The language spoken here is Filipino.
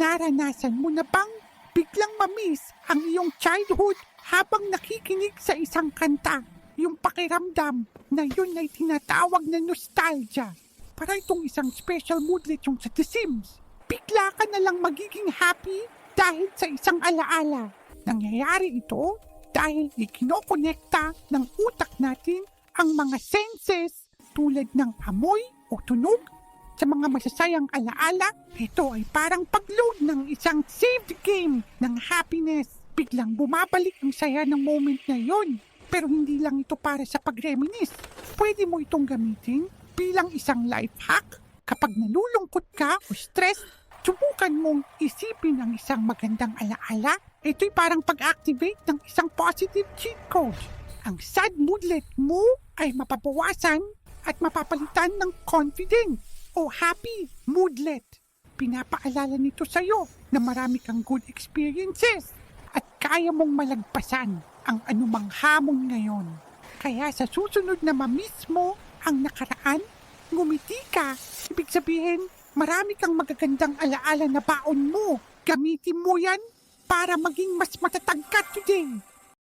Naranasan mo na bang biglang mamiss ang iyong childhood habang nakikinig sa isang kanta? Yung pakiramdam na yun ay tinatawag na nostalgia. Para itong isang special moodlet yung sa The Sims. Bigla ka na lang magiging happy dahil sa isang alaala. Nangyayari ito dahil ikinokonekta ng utak natin ang mga senses tulad ng amoy o tunog. Sa mga masasayang alaala, ito ay parang pag-load ng isang saved game ng happiness. Biglang bumabalik ang saya ng moment na yon. Pero hindi lang ito para sa pag-reminisce. Pwede mo itong gamitin bilang isang life hack. Kapag nalulungkot ka o stress, subukan mong isipin ang isang magandang alaala. Ito'y parang pag-activate ng isang positive cheat code. Ang sad moodlet mo ay mapapawasan at mapapalitan ng confident o happy moodlet. Pinapaalala nito sa'yo na marami kang good experiences at kaya mong malagpasan ang anumang hamon ngayon. Kaya sa susunod na mamiss mo ang nakaraan, ngumiti ka. Ibig sabihin, marami kang magagandang alaala na baon mo. Gamitin mo yan para maging mas matatag ka today.